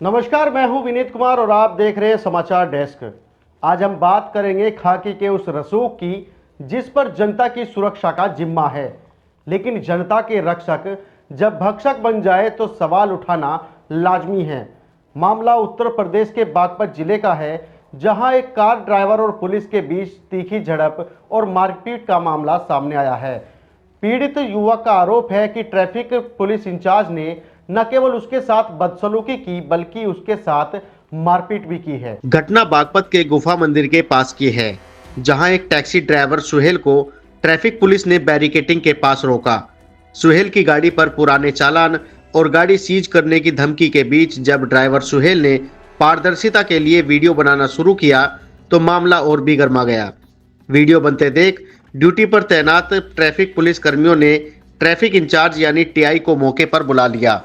नमस्कार, मैं हूं विनीत कुमार और आप देख रहे हैं समाचार डेस्क। आज हम बात करेंगे खाकी के उस रसूख की जिस पर जनता की सुरक्षा का जिम्मा है, लेकिन जनता के रक्षक जब भक्षक बन जाए तो सवाल उठाना लाजमी है। मामला उत्तर प्रदेश के बागपत जिले का है, जहां एक कार ड्राइवर और पुलिस के बीच तीखी झड़प और मारपीट का मामला सामने आया है। पीड़ित युवक का आरोप है कि ट्रैफिक पुलिस इंचार्ज ने न केवल उसके साथ बदसलूकी की बल्कि उसके साथ मारपीट भी की है। घटना बागपत के गुफा मंदिर के पास की है, जहां एक टैक्सी ड्राइवर सुहेल को ट्रैफिक पुलिस ने बैरिकेटिंग के पास रोका। सुहेल की गाड़ी पर पुराने चालान और गाड़ी सीज करने की धमकी के बीच जब ड्राइवर सुहेल ने पारदर्शिता के लिए वीडियो बनाना शुरू किया तो मामला और भी गर्मा गया। वीडियो बनते देख ड्यूटी पर तैनात ट्रैफिक पुलिस कर्मियों ने ट्रैफिक इंचार्ज यानी टीआई को मौके पर बुला लिया,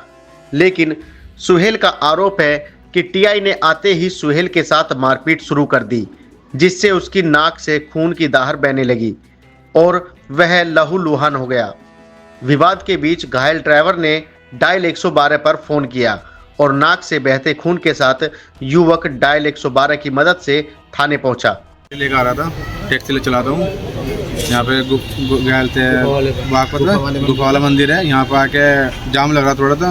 लेकिन सुहेल का आरोप है कि टीआई ने आते ही सुहेल के साथ मारपीट शुरू कर दी, जिससे उसकी नाक से खून की दाहर बहने लगी और वह लहूलुहान हो गया। विवाद के बीच घायल ड्राइवर ने डायल 112 पर फोन किया और नाक से बहते खून के साथ युवक डायल 112 की मदद से थाने पहुंचा। लेकर आ रहा था, टैक्सी ले चलाता हूँ। यहाँ पे घायल थे बागपत में गुफा वाला मंदिर है। यहाँ पे आके जाम लग रहा थोड़ा था,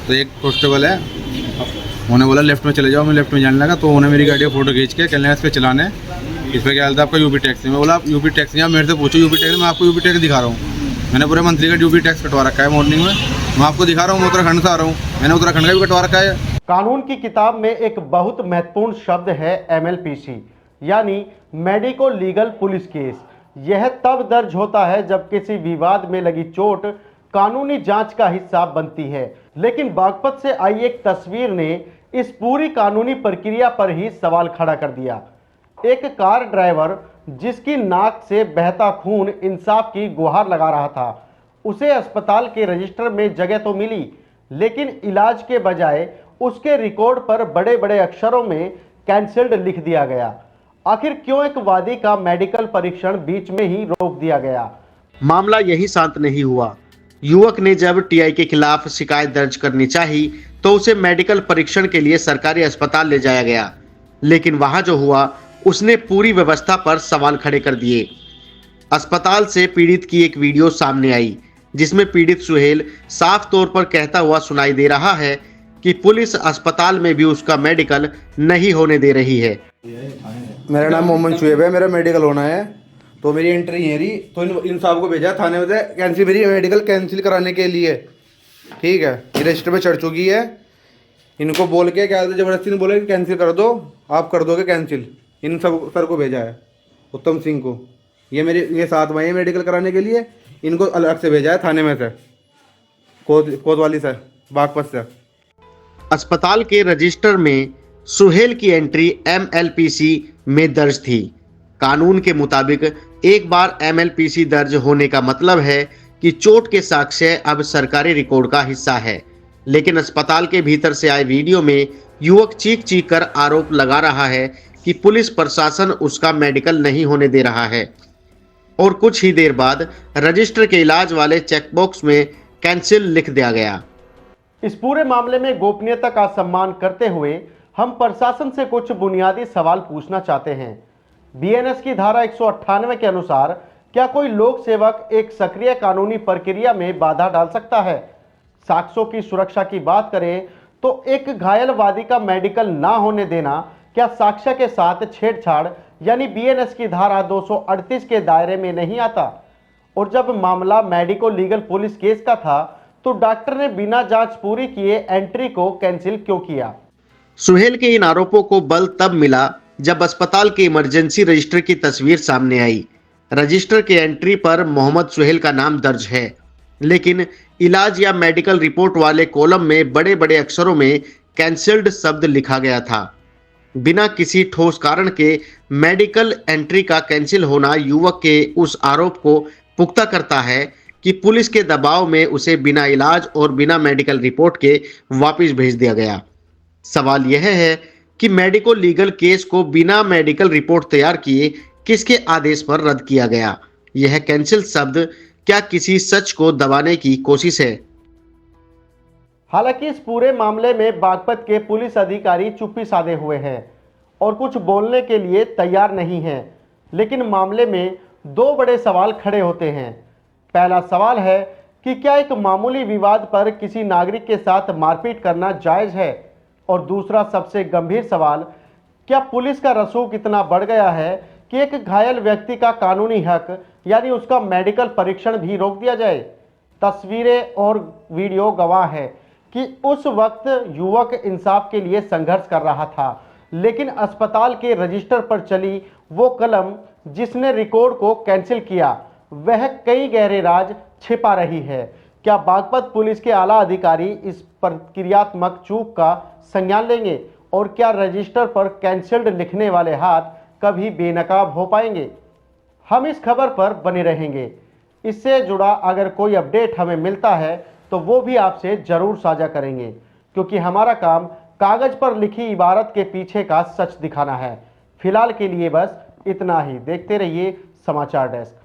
तो एक कांस्टेबल है, उन्होंने बोला लेफ्ट में चले जाओ। मैं लेफ्ट में जाने लगा तो उन्होंने मेरी गाड़ी का फोटो खींच के कहने इस पे चलाने, इस पर क्या था आपका यूपी टैक्स। मैं बोला आप यूपी टैक्स नहीं, आप मेरे से पूछो यूपी टैक्स। मैं आपको यूपी टैक्स दिखा रहा हूँ। मैंने पूरे मंथली का यूपी टैक्स कटवा रखा है मॉर्निंग में, मैं आपको दिखा रहा हूँ। मैं उत्तराखंड से आ रहा हूँ, मैंने उत्तराखंड का भी कटवा रखा है। कानून की किताब में एक बहुत महत्वपूर्ण शब्द है MLPC यानी मेडिको लीगल पुलिस केस। यह तब दर्ज होता है जब किसी विवाद में लगी चोट कानूनी जांच का हिस्सा बनती है, लेकिन बागपत से आई एक तस्वीर ने इस पूरी कानूनी प्रक्रिया पर ही सवाल खड़ा कर दिया। एक कार ड्राइवर जिसकी नाक से बहता खून इंसाफ की गुहार लगा रहा था, उसे अस्पताल के रजिस्टर में जगह तो मिली, लेकिन इलाज के बजाय उसके रिकॉर्ड पर बड़े बड़े अक्षरों में कैंसल्ड लिख दिया गया। आखिर क्यों एक वादी का मेडिकल परीक्षण बीच में ही रोक दिया गया? मामला यही शांत नहीं हुआ। युवक ने जब टीआई के खिलाफ शिकायत दर्ज करनी चाही तो उसे मेडिकल परीक्षण के लिए सरकारी अस्पताल ले जाया गया, लेकिन वहां जो हुआ उसने पूरी व्यवस्था पर सवाल खड़े कर दिए। अस्पताल से पीड़ित की एक वीडियो सामने आई, जिसमें पीड़ित सुहेल साफ तौर पर कहता हुआ सुनाई दे रहा है कि पुलिस अस्पताल में भी उसका मेडिकल नहीं होने दे रही है। मेरा नाम मोहम्मद शुएब है, मेरा मेडिकल होना है, तो मेरी एंट्री है रही, तो इन साहब को भेजा थाने में से कैंसिल, मेरी मेडिकल कैंसिल कराने के लिए। ठीक है, ये रजिस्टर पे चढ़ चुकी है। इनको बोल के क्या जबरदस्ती ने बोला कि कैंसिल कर दो, आप कर दोगे कैंसिल। इन सब सर को भेजा है, उत्तम सिंह को। ये साथ में मेडिकल कराने के लिए इनको अलग से भेजा है थाने में से, कोतवाली से, बागपत से। अस्पताल के रजिस्टर में सुहेल की एंट्री MLPC में दर्ज थी। कानून के मुताबिक एक बार MLPC दर्ज होने का मतलब है कि चोट के साक्ष्य अब सरकारी रिकॉर्ड का हिस्सा है, लेकिन अस्पताल के भीतर से आए वीडियो में युवक चीख चीख कर आरोप लगा रहा है कि पुलिस प्रशासन उसका मेडिकल नहीं होने दे रहा है। और कुछ ही देर बाद रजिस्टर के इलाज वाले चेकबॉक्स में कैंसिल लिख दिया गया। इस पूरे मामले में गोपनीयता का सम्मान करते हुए हम प्रशासन से कुछ बुनियादी सवाल पूछना चाहते हैं। BNS की धारा 198 के अनुसार क्या कोई लोक सेवक एक सक्रिय कानूनी प्रक्रिया में बाधा डाल सकता है? साक्ष्यों की सुरक्षा की बात करें तो एक घायल वादी का मेडिकल ना होने देना क्या साक्ष्य के साथ छेड़छाड़ यानी BNS की धारा 238 के दायरे में नहीं आता? और जब मामला मेडिको लीगल पुलिस केस का था तो डॉक्टर ने बिना जांच पूरी किए एंट्री को कैंसिल क्यों किया? सुहेल के इन आरोपों को बल तब मिला जब अस्पताल के इमरजेंसी रजिस्टर की तस्वीर सामने आई। रजिस्टर के एंट्री पर मोहम्मद सुहेल का नाम दर्ज है, लेकिन इलाज या मेडिकल रिपोर्ट वाले कॉलम में बड़े बड़े अक्षरों में कैंसल्ड शब्द लिखा गया था। बिना किसी ठोस कारण के मेडिकल एंट्री का कैंसिल होना युवक के उस आरोप को पुख्ता करता है कि पुलिस के दबाव में उसे बिना इलाज और बिना मेडिकल रिपोर्ट के वापस भेज दिया गया। सवाल यह है कि मेडिको लीगल केस को बिना मेडिकल रिपोर्ट तैयार किए किसके आदेश पर रद्द किया गया? यह कैंसिल शब्द क्या किसी सच को दबाने की कोशिश है? हालांकि इस पूरे मामले में बागपत के पुलिस अधिकारी चुप्पी साधे हुए हैं और कुछ बोलने के लिए तैयार नहीं हैं। लेकिन मामले में दो बड़े सवाल खड़े होते हैं। पहला सवाल है कि क्या एक मामूली विवाद पर किसी नागरिक के साथ मारपीट करना जायज़ है, और दूसरा सबसे गंभीर सवाल, क्या पुलिस का रसूख इतना बढ़ गया है कि एक घायल व्यक्ति का कानूनी हक यानी उसका मेडिकल परीक्षण भी रोक दिया जाए। तस्वीरें और वीडियो गवाह है कि उस वक्त युवक इंसाफ के लिए संघर्ष कर रहा था, लेकिन अस्पताल के रजिस्टर पर चली वो कलम जिसने रिकॉर्ड को कैंसिल किया, वह कई गहरे राज छिपा रही है। क्या बागपत पुलिस के आला अधिकारी इस प्रक्रियात्मक चूक का संज्ञान लेंगे, और क्या रजिस्टर पर कैंसिल्ड लिखने वाले हाथ कभी बेनकाब हो पाएंगे? हम इस खबर पर बने रहेंगे। इससे जुड़ा अगर कोई अपडेट हमें मिलता है तो वो भी आपसे ज़रूर साझा करेंगे, क्योंकि हमारा काम कागज़ पर लिखी इबारत के पीछे का सच दिखाना है। फिलहाल के लिए बस इतना ही। देखते रहिए समाचार डेस्क।